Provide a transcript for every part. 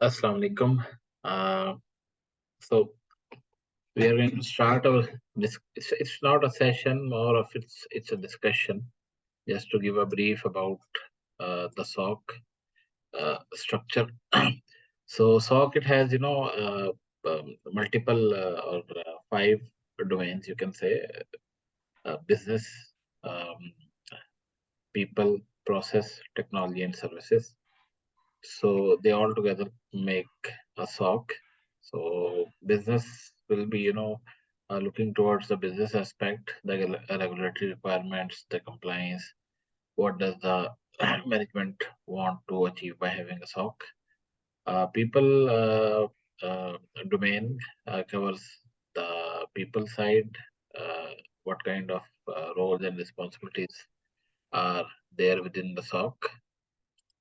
Assalamu alaikum. Uh, so we are going to start our this. It's not a session, more of it's a discussion. Just to give a brief about the SOC structure. So SOC it has multiple or five domains you can say: business, um, people, process, technology, and services. So they all together make a SOC. So business will be, looking towards the business aspect, the regulatory requirements, the compliance. What does the management want to achieve by having a SOC? People domain covers the people side, uh, what kind of roles and responsibilities are there within the SOC.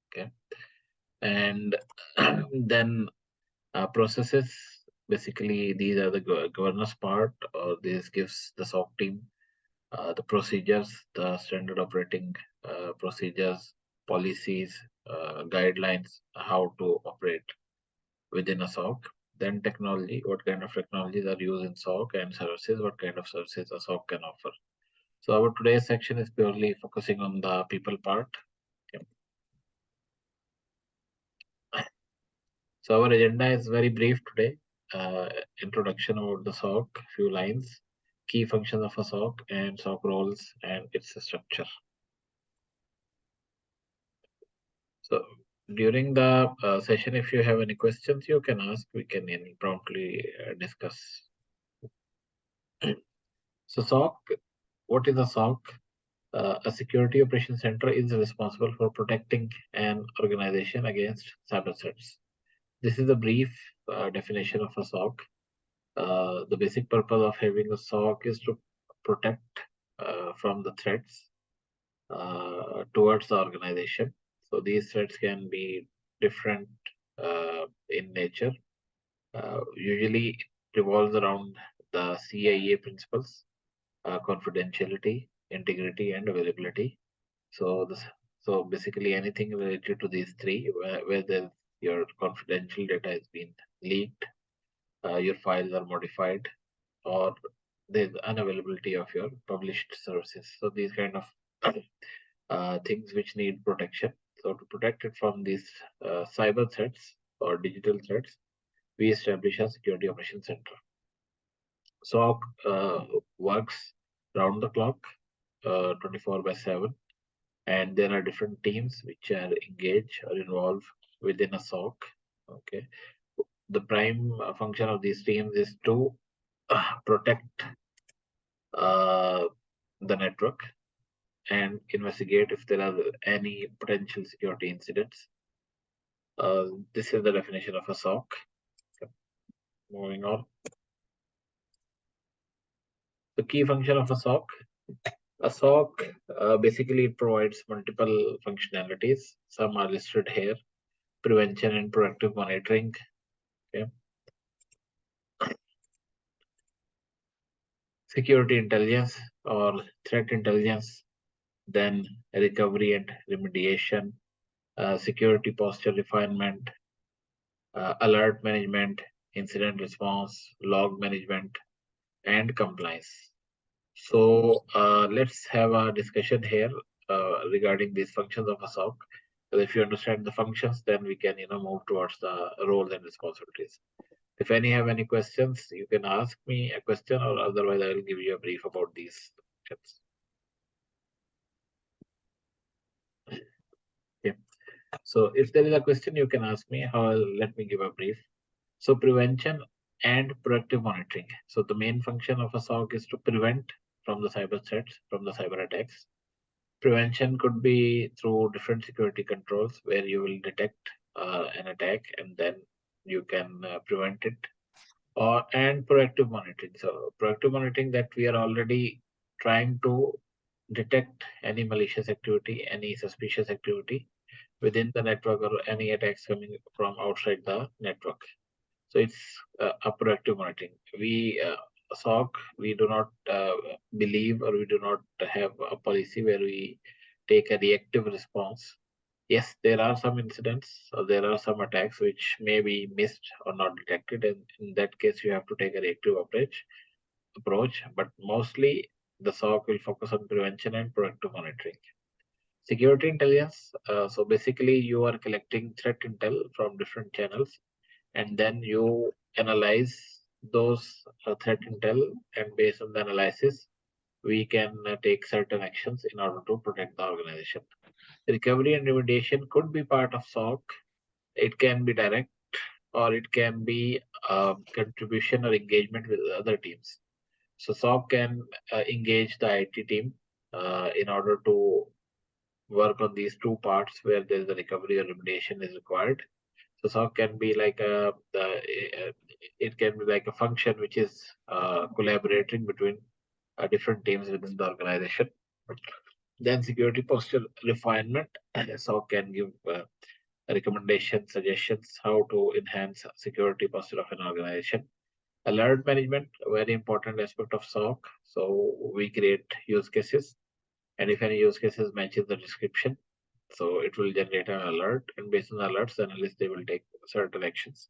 Okay, and then processes, basically, these are the governance part, or this gives the SOC team the procedures, the standard operating procedures, policies, guidelines, how to operate within a SOC. Then technology, what kind of technologies are used in SOC, and services, what kind of services a SOC can offer. So our today's section is purely focusing on the people part. Okay. So our agenda is very brief today. Uh, Introduction about the SOC, few lines, key functions of a SOC, and SOC roles and its structure. So during the session, if you have any questions, you can ask. We can promptly discuss. So SOC, what is a SOC? A security operation center is responsible for protecting an organization against cyber threats. This is a brief definition of a SOC. The basic purpose of having a SOC is to protect from the threats towards the organization. So these threats can be different in nature. Usually, it revolves around the CIA principles: confidentiality, integrity, and availability. So this, so basically anything related to these three, whether your confidential data has been leaked, your files are modified, or there's unavailability of your published services. So these kind of things which need protection. So to protect it from these cyber threats or digital threats, we establish a security operation center. SOC works round the clock, 24 by 7, and there are different teams which are engaged or involved within a SOC. Okay, the prime function of these teams is to protect uh, the network and investigate if there are any potential security incidents. This is the definition of a SOC. Moving on. The key function of a SOC. A SOC basically provides multiple functionalities. Some are listed here: prevention and proactive monitoring. Okay. Security intelligence or threat intelligence, then recovery and remediation, security posture refinement, alert management, incident response, log management, and compliance. So let's have a discussion here regarding these functions of a SOC. Because if you understand the functions, then we can move towards the roles and responsibilities. If any have any questions, you can ask me a question, or otherwise I will give you a brief about these functions. Okay. So if there is a question, you can ask me. Let me give a brief. So prevention and proactive monitoring. So the main function of a SOC is to prevent from the cyber threats, from the cyber attacks. Prevention could be through different security controls, where you will detect an attack and then you can prevent it. And proactive monitoring. So proactive monitoring, that we are already trying to detect any malicious activity, any suspicious activity within the network, or any attacks coming from outside the network. So it's a proactive monitoring. We SOC, we do not believe, or we do not have a policy where we take a reactive response Yes, there are some incidents or there are some attacks which may be missed or not detected, and in that case, you have to take a reactive approach. But mostly, the SOC will focus on prevention and proactive monitoring. Security intelligence. So basically, you are collecting threat intel from different channels, and then you analyze those threat intel, and based on the analysis, we can take certain actions in order to protect the organization. Recovery and remediation could be part of SOC. It can be direct or it can be contribution or engagement with other teams. So SOC can engage the IT team in order to work on these two parts where there is a recovery or remediation is required. So SOC can be like it can be like a function which is collaborating between different teams within the organization. Then security posture refinement. SOC can give recommendations, suggestions how to enhance security posture of an organization. Alert management, a very important aspect of SOC. So we create use cases, and if any use cases matches the description, so it will generate an alert, and based on the alerts, the analyst they will take certain actions.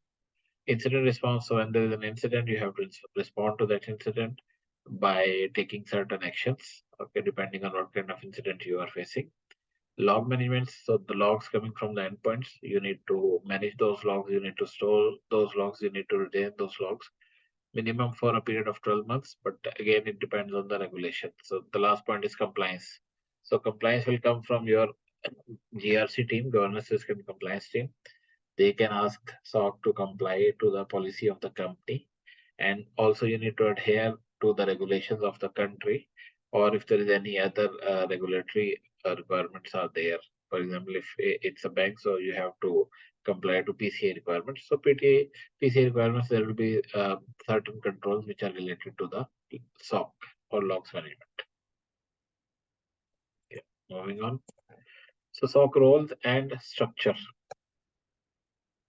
Incident response. So when there is an incident, you have to respond to that incident by taking certain actions. Okay, depending on what kind of incident you are facing. Log management. So the logs coming from the endpoints, you need to manage those logs. You need to store those logs. You need to retain those logs minimum for a period of 12 months, but again, it depends on the regulation. So the last point is compliance. So compliance will come from your GRC team, governance risk and compliance team. They can ask SOC to comply to the policy of the company. And also you need to adhere to the regulations of the country, or if there is any other regulatory requirements are there. For example, if it's a bank, so you have to comply to PCI requirements. So PCI requirements, there will be certain controls which are related to the SOC or logs management. Okay, moving on. So SOC roles and structure.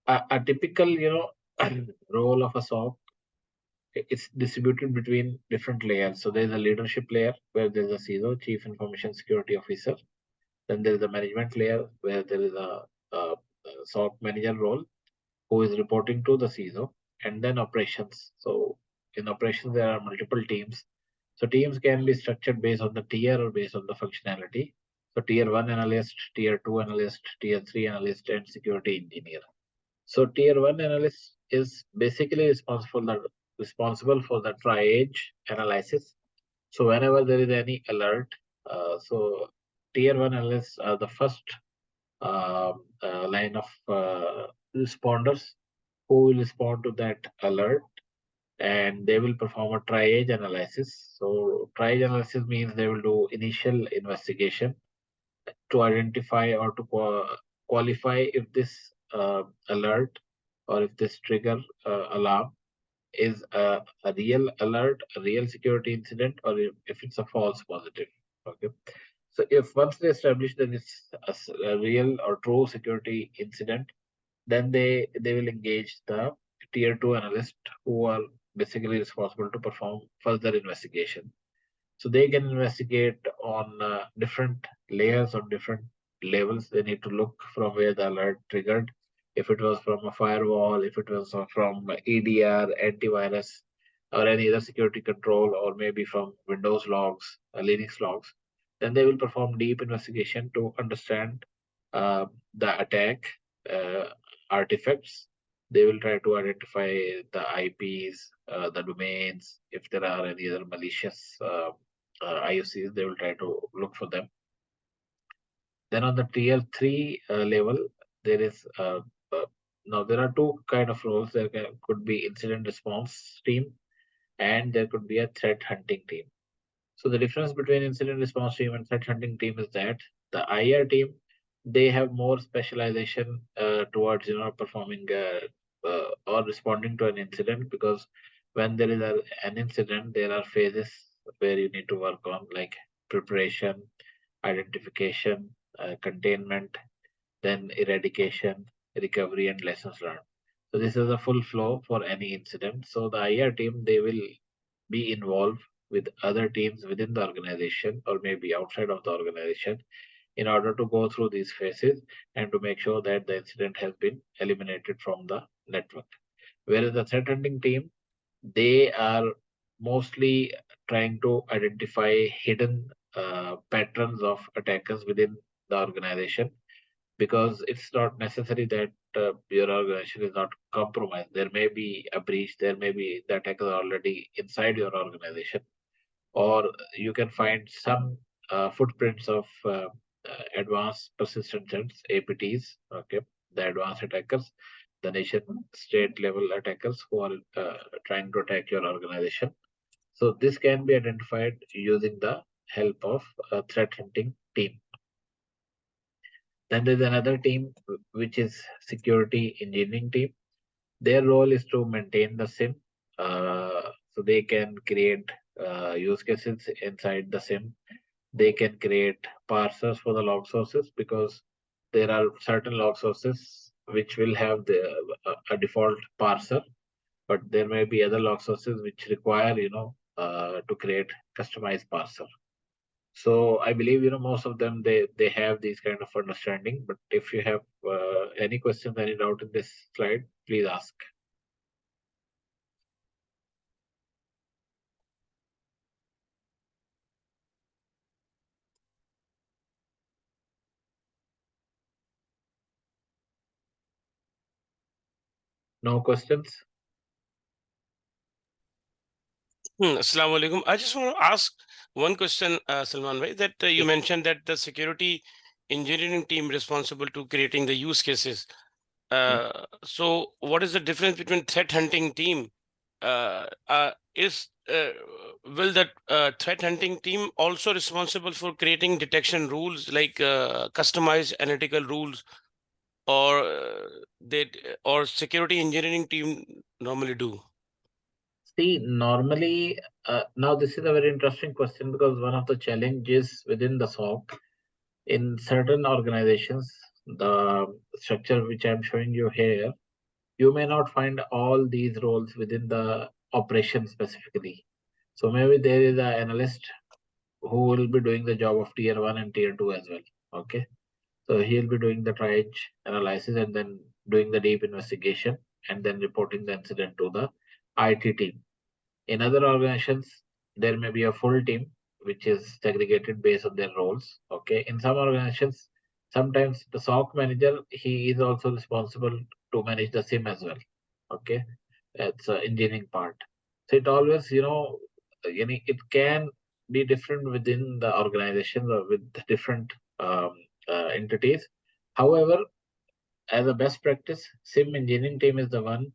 A typical, role of a SOC, it's distributed between different layers. So there's a leadership layer where there's a CISO, Chief Information Security Officer. Then there's a management layer where there is a SOC manager role who is reporting to the CISO. And then operations. So in operations, there are multiple teams. So teams can be structured based on the tier or based on the functionality. So tier one analyst, tier two analyst, tier three analyst, and security engineer. So tier one analyst is basically responsible for the triage analysis. So whenever there is any alert, so tier one analysts are the first line of responders who will respond to that alert, and they will perform a triage analysis. So triage analysis means they will do initial investigation to identify or to qualify if this alert or if this trigger alarm is a real alert, a real security incident, or if it's a false positive. Okay. So if once they establish that it's a real or true security incident, then they will engage the tier two analyst who are basically responsible to perform further investigation. So they can investigate on different layers, on different levels. They need to look from where the alert triggered. If it was from a firewall, if it was from EDR, antivirus, or any other security control, or maybe from Windows logs, Linux logs, then they will perform deep investigation to understand the attack uh, artifacts. They will try to identify the IPs, the domains, if there are any other malicious IOCs, they will try to look for them. Then on the tier three level, there is now there are two kind of roles. Could be incident response team, and there could be a threat hunting team. So the difference between incident response team and threat hunting team is that the IR team, they have more specialization towards performing or responding to an incident, because when there is an incident, there are phases where you need to work on, like preparation, identification, containment, then eradication, recovery, and lessons learned. So this is a full flow for any incident. So the IR team, they will be involved with other teams within the organization or maybe outside of the organization in order to go through these phases and to make sure that the incident has been eliminated from the network. Whereas the threat hunting team, they are mostly trying to identify hidden patterns of attackers within the organization, because it's not necessary that your organization is not compromised. There may be a breach, there may be the attackers already inside your organization, or you can find some footprints of advanced persistent threats, APTs, okay, the advanced attackers, the nation state level attackers who are trying to attack your organization. So this can be identified using the help of a threat hunting team. Then there's another team which is security engineering team. Their role is to maintain the SIM, so they can create use cases inside the SIM. They can create parsers for the log sources, because there are certain log sources which will have a default parser, but there may be other log sources which require to create customized parser. So I believe most of them, they have these kind of understanding. But if you have any questions, any doubt in this slide, please ask. No questions? Assalamu alaikum. I just want to ask one question, Salman bhai, that you mentioned that the security engineering team responsible to creating the use cases. So what is the difference between threat hunting team? Is will that threat hunting team also responsible for creating detection rules, like customized analytical rules, or or security engineering team normally do? See, normally, now this is a very interesting question, because one of the challenges within the SOC in certain organizations, the structure which I'm showing you here, you may not find all these roles within the operation specifically. So maybe there is an analyst who will be doing the job of tier 1 and tier 2 as well. Okay. So he'll be doing the triage analysis and then doing the deep investigation and then reporting the incident to the IT team. In other organizations, there may be a full team which is segregated based on their roles. Okay. In some organizations, sometimes the SOC manager, he is also responsible to manage the SIM as well. Okay. It's an engineering part. So it always, it can be different within the organization or with the different um, entities. However, as a best practice, SIM engineering team is the one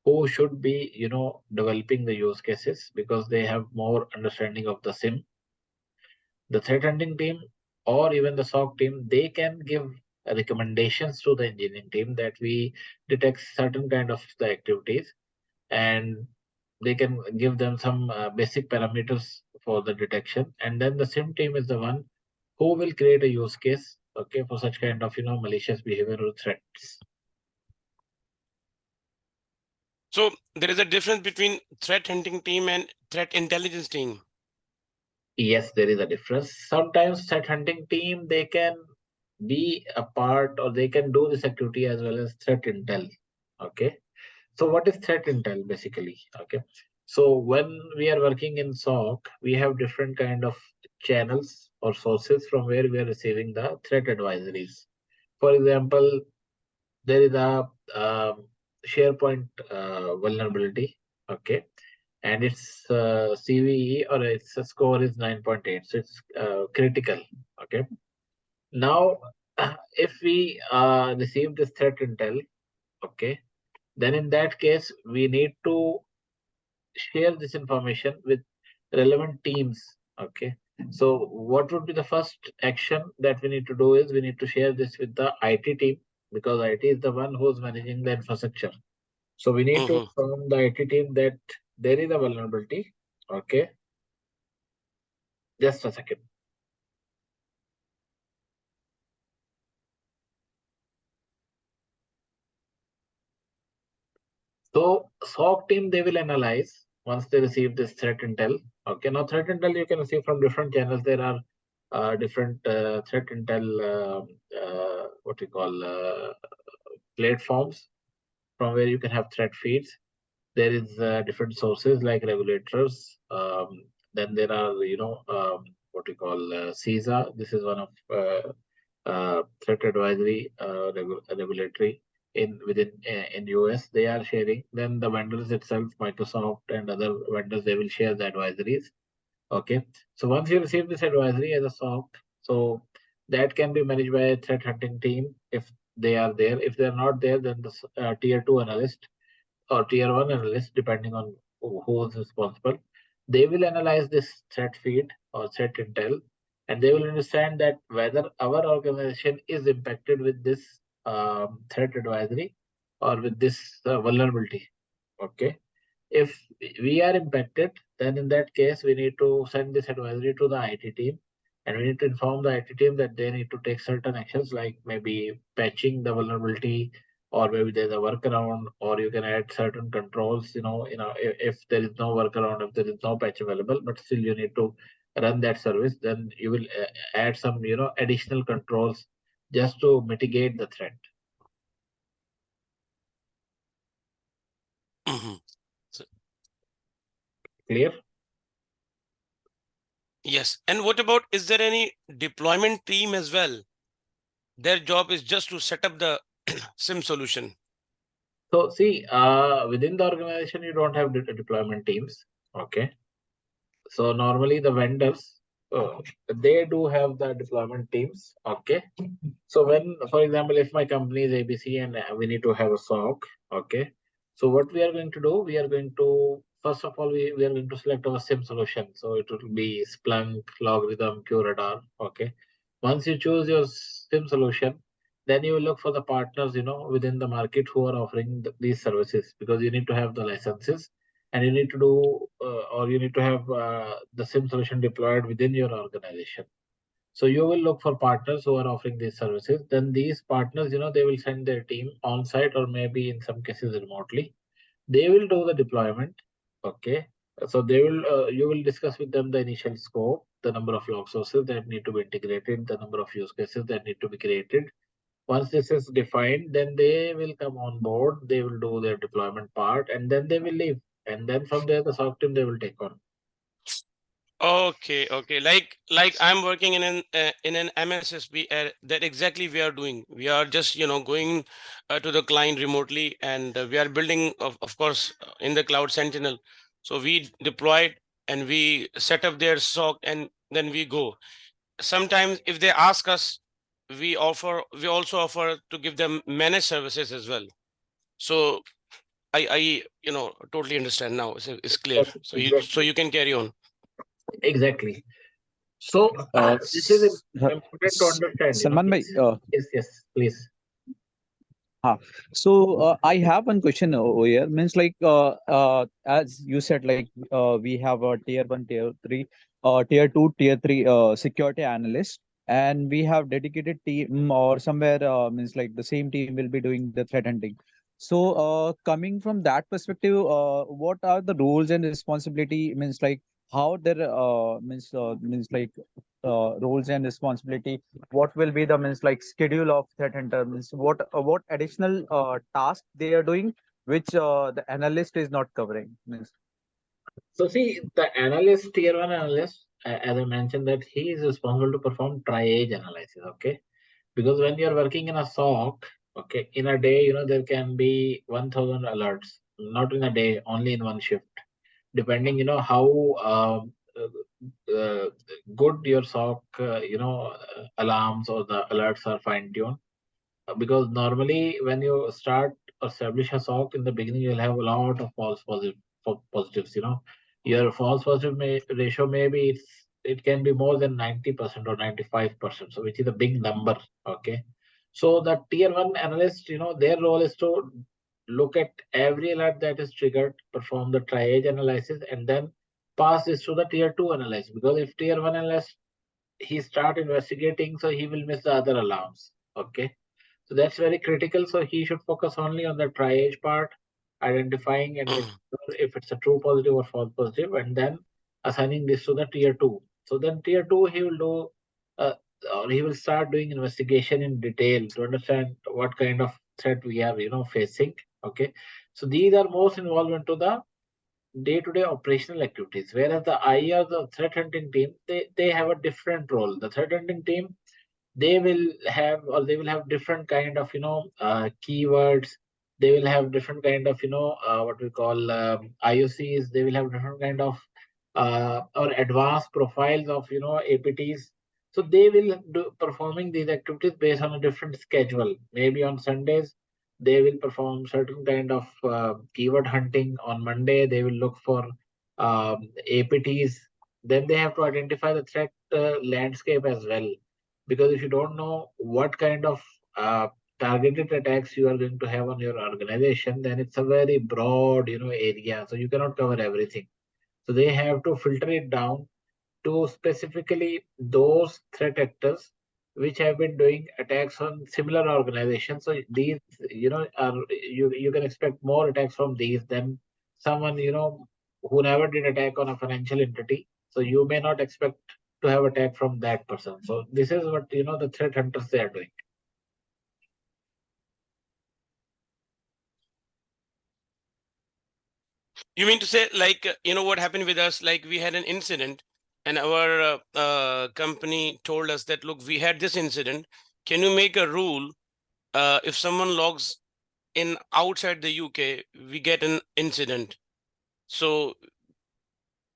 who should be, developing the use cases, because they have more understanding of the SIM. The threat hunting team or even the SOC team, they can give recommendations to the engineering team that we detect certain kind of the activities, and they can give them some basic parameters for the detection. And then the SIM team is the one who will create a use case, okay, for such kind of, malicious behavior or threats. So there is a difference between threat hunting team and threat intelligence team. Yes, there is a difference. Sometimes threat hunting team, they can be a part, or they can do the security as well as threat intel. Okay. So what is threat intel basically? Okay. So when we are working in SOC, we have different kind of channels or sources from where we are receiving the threat advisories. For example, there is a SharePoint vulnerability. Okay. And its CVE or its score is 9.8. So it's critical. Okay. Now, if we receive this threat intel, okay, then in that case, we need to share this information with relevant teams. Okay. So what would be the first action that we need to do is we need to share this with the IT team, because IT is the one who's managing the infrastructure. So we need to Mhm. inform the IT team that there is a vulnerability. Okay. Just a second. So SOC team, they will analyze once they receive this threat intel. Okay. Now threat intel you can receive from different channels. There are different threat intel, what we call platforms from where you can have threat feeds. There is different sources like regulators. Then there are, what we call CISA. This is one of threat advisory regulatory in within in US. They are sharing. Then the vendors itself, Microsoft and other vendors, they will share the advisories. Okay. So once you receive this advisory as a SOC, so that can be managed by a threat hunting team if they are there. If they are not there, then the tier two analyst or tier one analyst, depending on who is responsible, they will analyze this threat feed or threat intel, and they will understand that whether our organization is impacted with this threat advisory or with this vulnerability. Okay. If we are impacted, then in that case, we need to send this advisory to the IT team, and we need to inform the IT team that they need to take certain actions, like maybe patching the vulnerability, or maybe there's a workaround, or you can add certain controls. If there is no workaround, if there is no patch available, but still you need to run that service, then you will add some additional controls just to mitigate the threat. Mhm. Clear? Yes. And what about, is there any deployment team as well? Their job is just to set up the SIM solution. So see, within the organization, you don't have deployment teams. Okay. So normally the vendors, they do have the deployment teams. Okay. So when, for example, if my company is ABC and we need to have a SOC, okay. So what we are going to do, we are going to, first of all, we are going to select our SIM solution. So it will be Splunk, Logarithm, QRadar. Okay. Once you choose your SIM solution, then you will look for the partners, within the market who are offering these services, because you need to have the licenses, and you need to do, or you need to have the SIM solution deployed within your organization. So you will look for partners who are offering these services. Then these partners, they will send their team on site, or maybe in some cases remotely. They will do the deployment. Okay. So you will discuss with them the initial scope, the number of log sources that need to be integrated, the number of use cases that need to be created. Once this is defined, then they will come on board. They will do their deployment part, and then they will leave. And then from there, the SOC team they will take on. Okay. Like I'm working in an MSSP. That exactly we are doing. We are just going to the client remotely, and we are building of course in the cloud Sentinel. So we deploy it and we set up their SOC, and then we go. Sometimes if they ask us, we also offer to give them managed services as well. So I totally understand now. It's clear. So Exactly. you can carry on. Exactly. So this is important to understand. Salman bhai, Yes, yes, yes. Please. I have one question over here. Means like as you said, like we have a tier one, tier three, tier two, tier three security analyst, and we have dedicated team or somewhere means like the same team will be doing the threat hunting. So coming from that perspective, what are the roles and responsibility? Means like how their means like roles and responsibility, what will be the means like schedule of threat hunter, means what additional task they are doing which the analyst is not covering means. So see, the analyst, tier one analyst, as I mentioned, that he is responsible to perform triage analysis. Okay, because when you are working in a SOC, okay, in a day, there can be 1,000 alerts, not in a day, only in one shift, depending, how good your SOC, alarms or the alerts are fine tuned. Because normally when you start establish a SOC in the beginning, you'll have a lot of positives. Your false positive ratio, maybe it can be more than 90% or 95%, so which is a big number. Okay, so the tier one analyst, their role is to look at every alert that is triggered, perform the triage analysis, and then pass this to the tier two analyst. Because if tier one analyst he start investigating, so he will miss the other alarms. Okay, so that's very critical. So he should focus only on the triage part, identifying and making Mhm. sure if it's a true positive or false positive, and then assigning this to the tier two. So then tier two, he will do or he will start doing investigation in detail to understand what kind of threat we are facing. Okay, so these are most involved into the day-to-day operational activities, whereas the IR, the threat hunting team, they have a different role. The threat hunting team, they will have different kind of keywords. They will have different kind of what we call IOCs. They will have different kind of or advanced profiles of APTs. So they will do performing these activities based on a different schedule. Maybe on Sundays they will perform certain kind of keyword hunting. On Monday they will look for APTs. Then they have to identify the threat landscape as well, because if you don't know what kind of targeted attacks you are going to have on your organization, then it's a very broad area, so you cannot cover everything. So they have to filter it down to specifically those threat actors which have been doing attacks on similar organizations. So these are, you can expect more attacks from these than someone who never did attack on a financial entity. So you may not expect to have attack from that person. So this is what the threat hunters they are doing. You mean to say, like, what happened with us? Like, we had an incident, and our company told us that, look, we had this incident. Can you make a rule? If someone logs in outside the UK, we get an incident. So,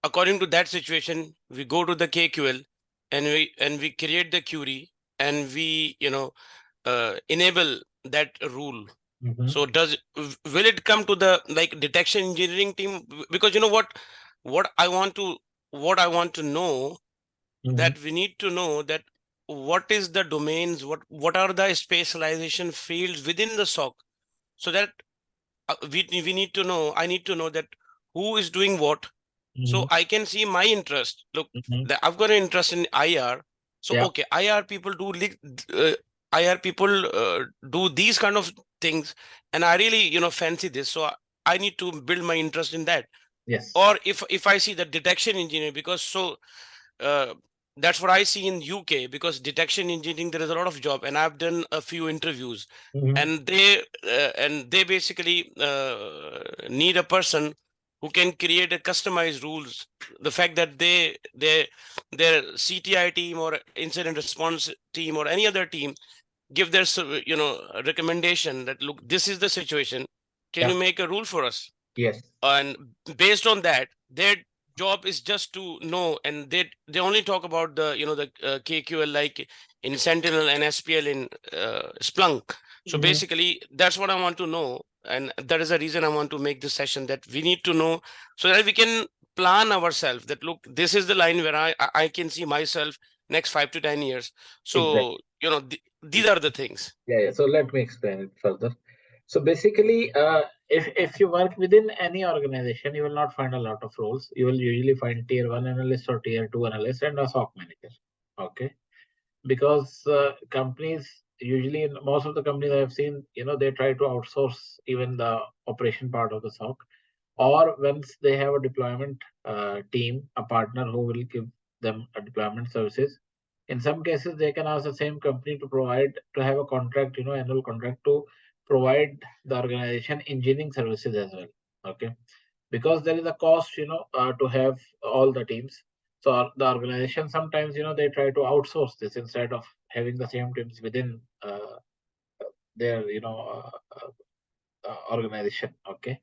according to that situation, we go to the KQL, and we create the query, and we enable that rule. Mhm. So will it come to the like detection engineering team? Because what I want to know, Mhm. that we need to know that what is the domains, what are the specialization fields within the SOC, so that we need to know, I need to know that who is doing what, so Mhm. I can see my interest. Look, Mhm. I've got an interest in IR. So Yeah. okay, IR people do these kind of things, and I really fancy this. So I need to build my interest in that. Yes. Or if I see the detection engineer, because uh, that's what I see in UK, because detection engineering there is a lot of job, and I've done a few interviews, Mhm. and they basically need a person who can create a customized rules. The fact that their CTI team or incident response team or any other team give their recommendation that, look, this is the situation, can Yeah. you make a rule for us? Yes. And based on that, their job is just to know, and they only talk about the the KQL, like in Sentinel and SPL in Splunk. So Mhm. basically that's what I want to know, and that is the reason I want to make this session, that we need to know so that we can plan ourselves, that look, this is the line where I can see myself next 5 to 10 years. Exactly. So these are the things. Yeah, yeah. So let me explain it further. So basically, if you work within any organization, you will not find a lot of roles. You will usually find tier one analyst or tier two analyst and a SOC manager. Okay, because companies usually, in most of the companies I have seen, they try to outsource even the operation part of the SOC, or once they have a deployment team, a partner who will give them a deployment services. In some cases, they can ask the same company to provide to have a contract, annual contract to provide the organization engineering services as well. Okay, because there is a cost, to have all the teams. So the organization sometimes, they try to outsource this instead of having the same teams within their, organization. Okay.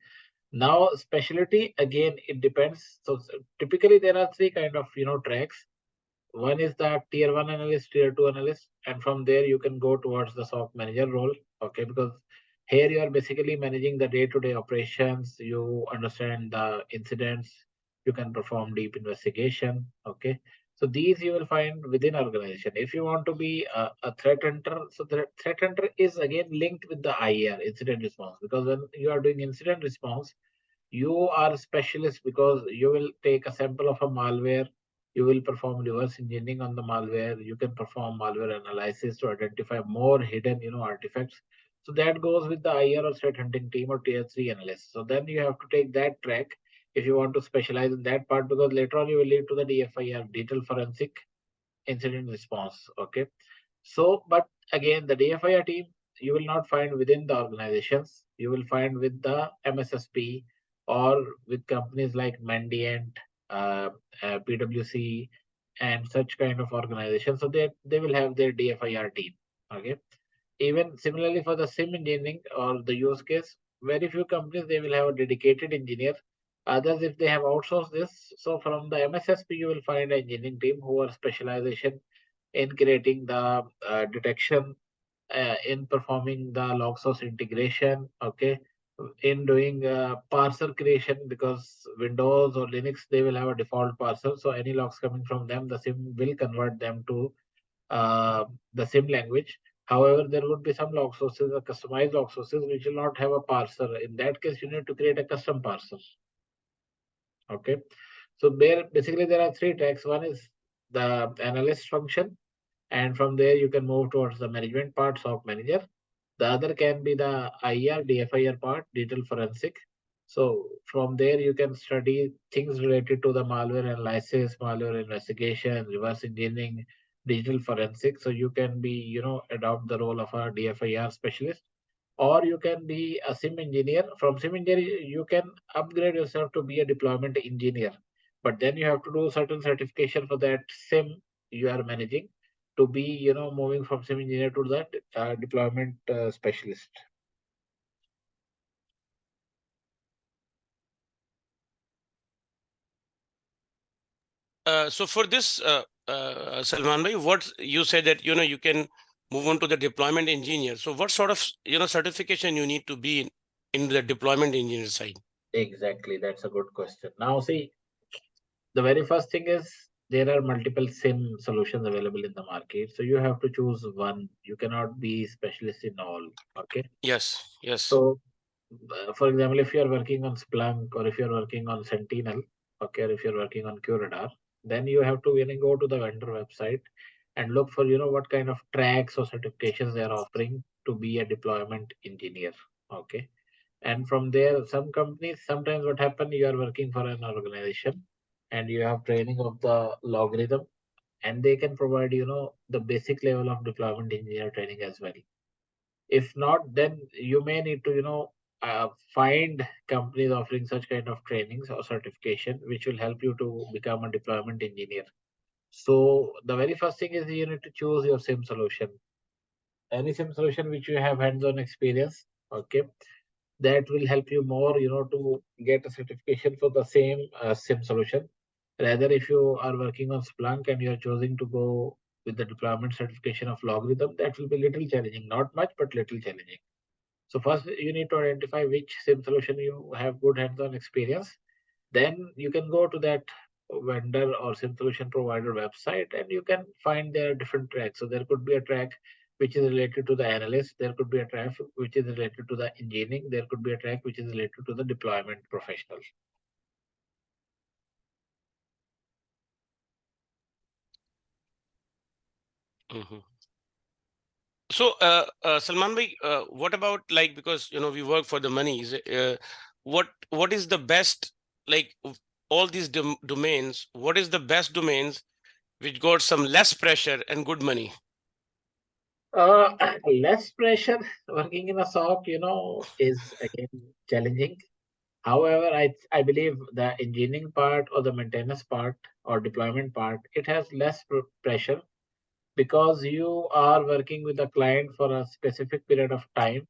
Now, specialty again, it depends. So typically there are three kind of tracks. One is the tier one analyst, tier two analyst, and from there you can go towards the SOC manager role. Okay, because here you are basically managing the day-to-day operations. You understand the incidents. You can perform deep investigation. Okay, so these you will find within organization. If you want to be a threat hunter, so the threat hunter is again linked with the IR, incident response, because when you are doing incident response, you are a specialist because you will take a sample of a malware, you will perform reverse engineering on the malware, you can perform malware analysis to identify more hidden artifacts. So that goes with the IR or threat hunting team or tier 3 analyst. So then you have to take that track if you want to specialize in that part, because later on you will lead to the DFIR, digital forensic incident response. Okay. So, but again, the DFIR team you will not find within the organizations. You will find with the MSSP or with companies like Mandiant, PwC, and such kind of organizations. So they will have their DFIR team. Okay. Even similarly for the sim engineering or the use case, very few companies they will have a dedicated engineer. Others, if they have outsourced this, so from the MSSP you will find an engineering team who are specialization in creating the detection, in performing the log source integration, okay, in doing parser creation, because Windows or Linux they will have a default parser. So any logs coming from them, the sim will convert them to the sim language. However, there would be some log sources or customized log sources which will not have a parser. In that case, you need to create a custom parser. Okay. So basically there are three tracks. One is the analyst function, and from there you can move towards the management part, SOC manager. The other can be the IR, DFIR part, digital forensic. So from there you can study things related to the malware analysis, malware investigation, reverse engineering, digital forensic. So you can be, adopt the role of a DFIR specialist, or you can be a sim engineer. From sim engineer you can upgrade yourself to be a deployment engineer, but then you have to do certain certification for that sim you are managing to be, moving from sim engineer to that deployment specialist. So for this, Salman bhai, what you said that you can move on to the deployment engineer. So what sort of certification you need to be in the deployment engineer side? Exactly, that's a good question. Now see, the very first thing is there are multiple sim solutions available in the market, so you have to choose one. You cannot be specialist in all. Okay. Yes, yes. So for example, if you are working on Splunk, or if you're working on Sentinel, okay, or if you're working on QRadar, then you have to go to the vendor website and look for, what kind of tracks or certifications they are offering to be a deployment engineer. Okay. And from there, some companies, sometimes what happen, you are working for an organization and you have training of the logarithm, and they can provide, the basic level of deployment engineer training as well. If not, then you may need to, find companies offering such kind of trainings or certification, which will help you to become a deployment engineer. So the very first thing is you need to choose your SIM solution. Any SIM solution which you have hands-on experience, okay, that will help you more, to get a certification for the same SIM solution. Rather, if you are working on Splunk and you are choosing to go with the deployment certification of logarithm, that will be little challenging. Not much, but little challenging. So first you need to identify which SIM solution you have good hands-on experience. Then you can go to that vendor or SIM solution provider website and you can find their different tracks. So there could be a track which is related to the analyst. There could be a track which is related to the engineering. There could be a track which is related to the deployment professional. Mhm. So, Salman bhai, what about, like, because we work for the money? What is the best, like, all these domains? What is the best domains which got some less pressure and good money? Uh, Less pressure working in a SOC, is again challenging. However, I believe the engineering part or the maintenance part or deployment part, it has less pressure because you are working with the client for a specific period of time.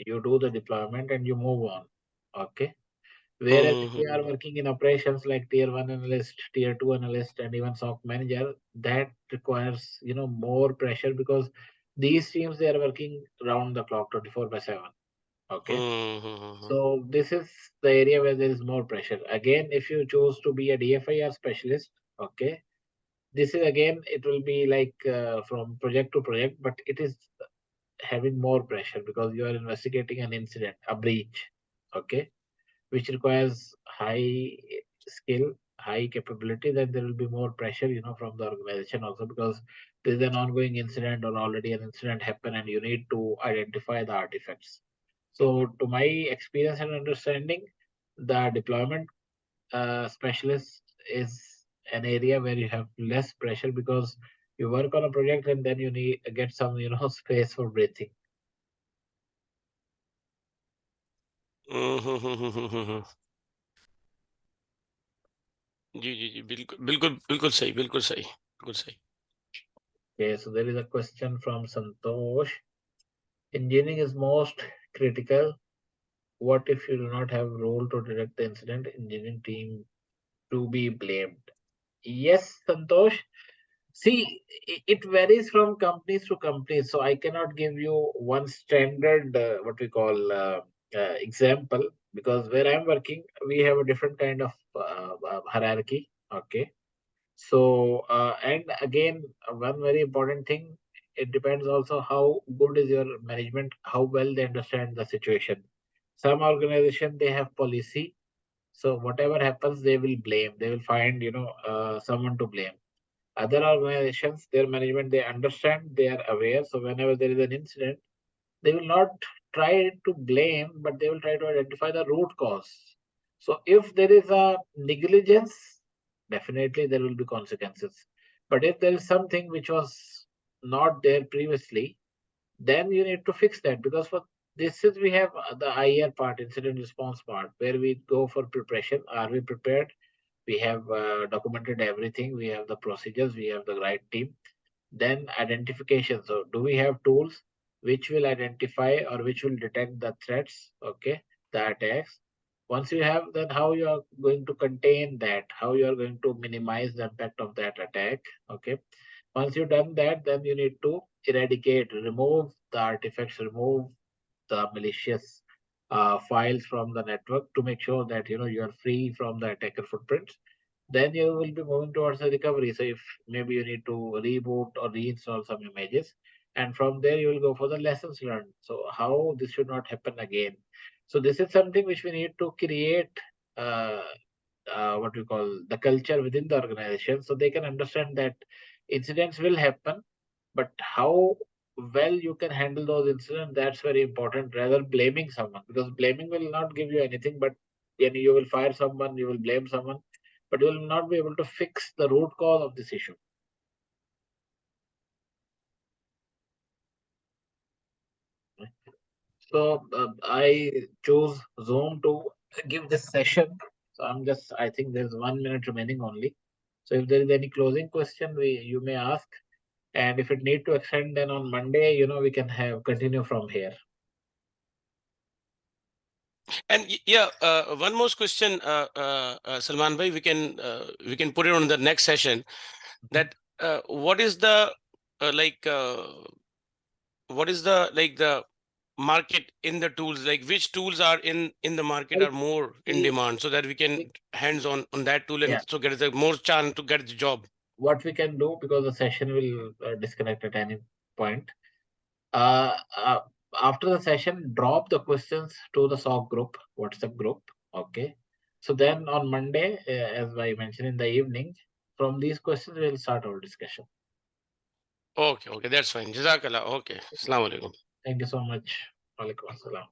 You do the deployment and you move on. Okay. Whereas if we are Mhm. working in operations like tier one analyst, tier two analyst, and even SOC manager, that requires, more pressure because these teams they are working round the clock 24 by 7. Okay. Mhm. So this is the area where there is more pressure. Again, if you choose to be a DFIR specialist, okay, this is again it will be like from project to project, but it is having more pressure because you are investigating an incident, a breach, okay, which requires high skill, high capability. Then there will be more pressure, from the organization also because there is an ongoing incident or already an incident happened and you need to identify the artifacts. So, to my experience and understanding, the deployment specialist is an area where you have less pressure because You work on a project and then you need get some, space for breathing. जी जी जी बिल्कुल बिल्कुल बिल्कुल सही बिल्कुल सही बिल्कुल सही. Okay, so there is a question from Santosh. Engineering is most critical. What if you do not have a role to detect the incident? Engineering team to be blamed. Yes, Santosh. See, it varies from companies to companies, so I cannot give you one standard, what we call example, because where I'm working, we have a different kind of hierarchy. Okay, so and again, one very important thing, it depends also how good is your management, how well they understand the situation. Some organization they have policy, so whatever happens, they will blame. They will find someone to blame. Other organizations, their management, they understand, they are aware. So whenever there is an incident, they will not try to blame, but they will try to identify the root cause. So if there is a negligence, definitely there will be consequences. But if there is something which was not there previously, then you need to fix that, because for this is we have the IR part, incident response part, where we go for preparation. Are we prepared? We have documented everything. We have the procedures. We have the right team. Then identification. So do we have tools which will identify or which will detect the threats? Okay, the attacks. Once you have, then how you are going to contain that? How you are going to minimize the impact of that attack? Okay. Once you've done that, then you need to eradicate, remove the artifacts, remove the malicious files from the network to make sure that you are free from the attacker footprints. Then you will be moving towards the recovery. So if maybe you need to reboot or reinstall some images, and from there you will go for the lessons learned. So how this should not happen again. So this is something which we need to create. Uh, what we call the culture within the organization, so they can understand that incidents will happen, but how well you can handle those incidents, that's very important, rather blaming someone, because blaming will not give you anything, but then you will fire someone, you will blame someone, but you will not be able to fix the root cause of this issue. So I choose Zoom to give this session. So I think there's 1 minute remaining only. So if there is any closing question, you may ask. And if it need to extend, then on Monday, we can continue from here. And yeah, one more question, Salman bhai, we can put it on the next session. That what is the like what is the market in the tools, like which tools are in the market Well, are more in see, demand, so that we can hands on that tool yeah, and so get the more chance to get the job. what we can do, because the session will disconnect at any point. Uh, uh, After the session, drop the questions to the SOC group, WhatsApp group. Okay. So then on Monday, as I mentioned in the evening, from these questions, we'll start our discussion. Okay, that's fine. Jazakallah. Okay. Assalamu alaikum. Thank you so much. Walaikum assalam.